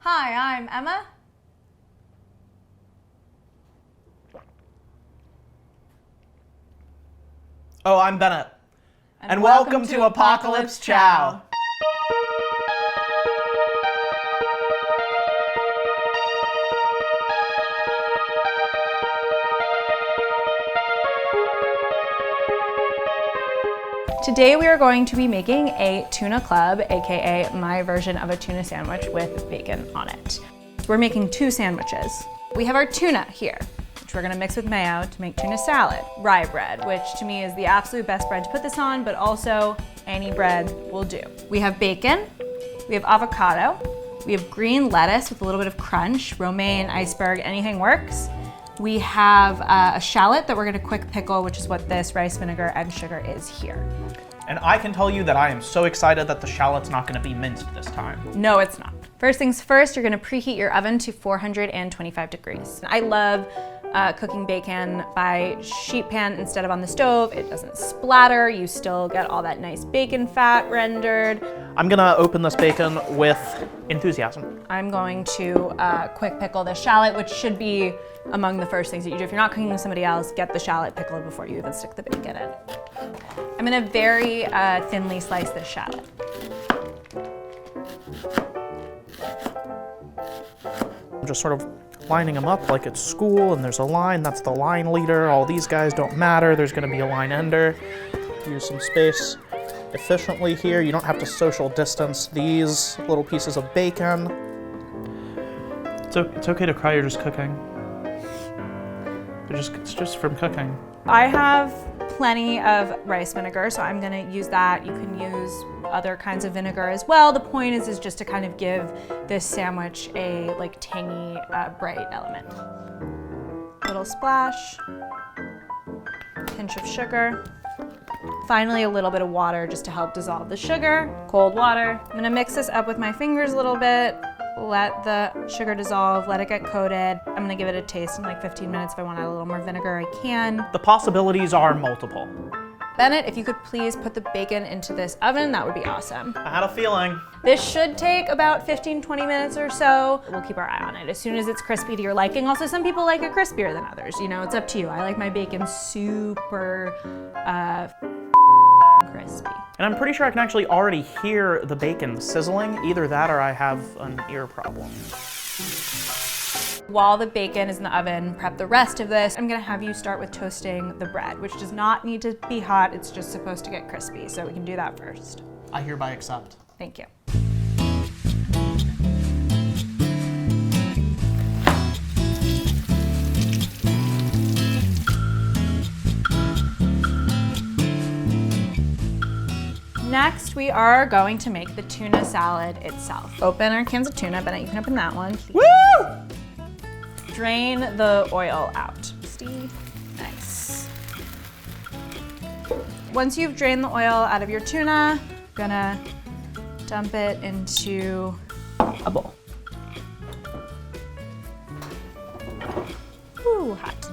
Hi, I'm Emma. Oh, I'm Bennett. And welcome to Apocalypse Chow. Today we are going to be making a tuna club, aka my version of a tuna sandwich with bacon on it. We're making two sandwiches. We have our tuna here, which we're gonna mix with mayo to make tuna salad. Rye bread, which to me is the absolute best bread to put this on, but also any bread will do. We have bacon, we have avocado, we have green lettuce with a little bit of crunch, romaine, iceberg, anything works. We have a shallot that we're gonna quick pickle, which is what this rice vinegar and sugar is here. And I can tell you that I am so excited that the shallot's not gonna be minced this time. No, it's not. First things first, you're gonna preheat your oven to 425 degrees. I love cooking bacon by sheet pan instead of on the stove. It doesn't splatter, you still get all that nice bacon fat rendered. I'm gonna open this bacon with enthusiasm. I'm going to quick pickle the shallot, which should be among the first things that you do. If you're not cooking with somebody else, get the shallot pickled before you even stick the bacon in. I'm gonna very thinly slice this shallot. I'm just sort of lining them up like it's school and there's a line, that's the line leader. All these guys don't matter, there's gonna be a line ender. Use some space efficiently here. You don't have to social distance these little pieces of bacon. It's okay to cry, you're just cooking. It's just from cooking. I have plenty of rice vinegar, so I'm gonna use that. You can use other kinds of vinegar as well. The point is just to kind of give this sandwich a like tangy, bright element. Little splash, pinch of sugar. Finally, a little bit of water just to help dissolve the sugar. Cold water. I'm gonna mix this up with my fingers a little bit. Let the sugar dissolve, let it get coated. I'm gonna give it a taste in like 15 minutes. If I want to add a little more vinegar, I can. The possibilities are multiple. Bennett, if you could please put the bacon into this oven, that would be awesome. I had a feeling. This should take about 15-20 minutes or so. We'll keep our eye on it as soon as it's crispy to your liking. Also, some people like it crispier than others. You know, it's up to you. I like my bacon super crispy. And I'm pretty sure I can actually already hear the bacon sizzling. Either that or I have an ear problem. While the bacon is in the oven, prep the rest of this. I'm gonna have you start with toasting the bread, which does not need to be hot. It's just supposed to get crispy, so we can do that first. I hereby accept. Thank you. Next, we are going to make the tuna salad itself. Open our cans of tuna. Bennett, you can open that one. Woo! Drain the oil out. Nice. Once you've drained the oil out of your tuna, I'm gonna dump it into a bowl. Ooh, hot.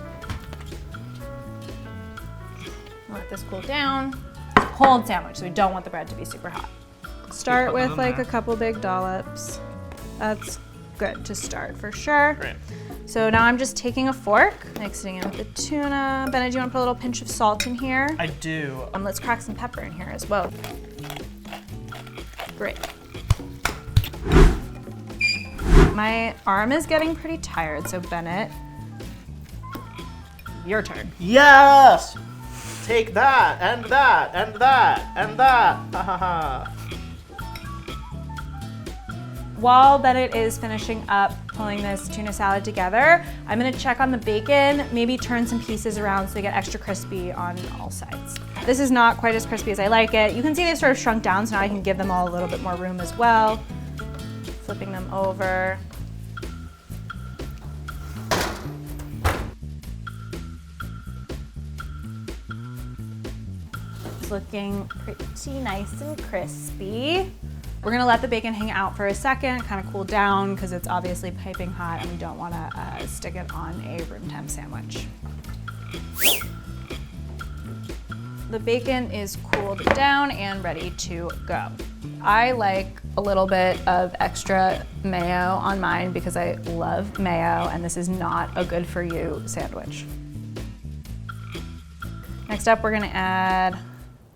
Let this cool down. It's a cold sandwich, so we don't want the bread to be super hot. Start with like a couple big dollops. That's good to start for sure. Great. So now I'm just taking a fork, mixing it with the tuna. Bennett, do you want to put a little pinch of salt in here? I do. Let's crack some pepper in here as well. Great. My arm is getting pretty tired, so Bennett, your turn. Yes! Take that, and that, and that, and that. Ha ha ha. While Bennett is finishing up pulling this tuna salad together, I'm gonna check on the bacon, maybe turn some pieces around so they get extra crispy on all sides. This is not quite as crispy as I like it. You can see they've sort of shrunk down, so now I can give them all a little bit more room as well. Flipping them over. It's looking pretty nice and crispy. We're gonna let the bacon hang out for a second, kind of cool down, because it's obviously piping hot and we don't wanna stick it on a room temp sandwich. The bacon is cooled down and ready to go. I like a a little bit of extra mayo on mine because I love mayo and this is not a good for you sandwich. Next up, we're gonna add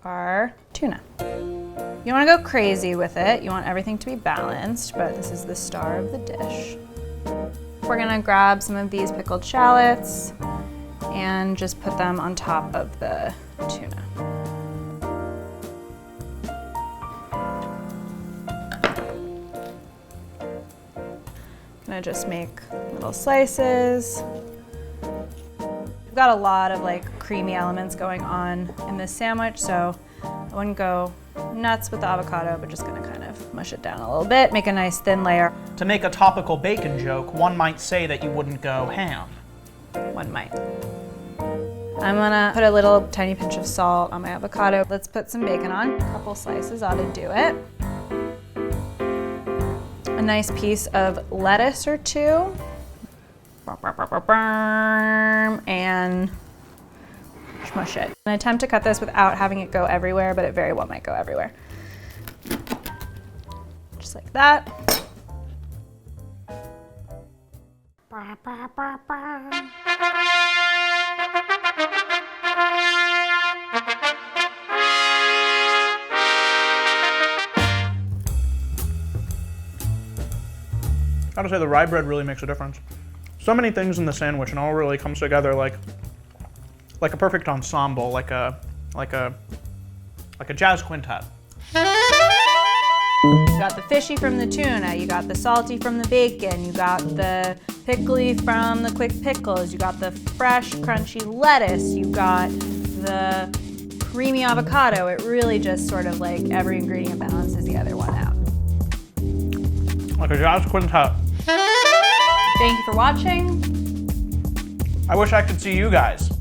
our tuna. You don't wanna go crazy with it. You want everything to be balanced, but this is the star of the dish. We're gonna grab some of these pickled shallots and just put them on top of the tuna. Gonna just make little slices. We've got a lot of like creamy elements going on in this sandwich, so I wouldn't go nuts with the avocado, but just gonna kind of mush it down a little bit, make a nice thin layer. To make a topical bacon joke, one might say that you wouldn't go ham. One might. I'm gonna put a little tiny pinch of salt on my avocado. Let's put some bacon on. A couple slices ought to do it. A nice piece of lettuce or two. And smush it. I attempt to cut this without having it go everywhere, but it very well might go everywhere. Just like that. I gotta say, the rye bread really makes a difference. So many things in the sandwich, and all really comes together like a perfect ensemble, like a jazz quintet. You got the fishy from the tuna, you got the salty from the bacon, you got the pickly from the quick pickles, you got the fresh, crunchy lettuce, you got the creamy avocado. It really just sort of like every ingredient balances the other one out. Like a jazz quintet. Thank you for watching. I wish I could see you guys.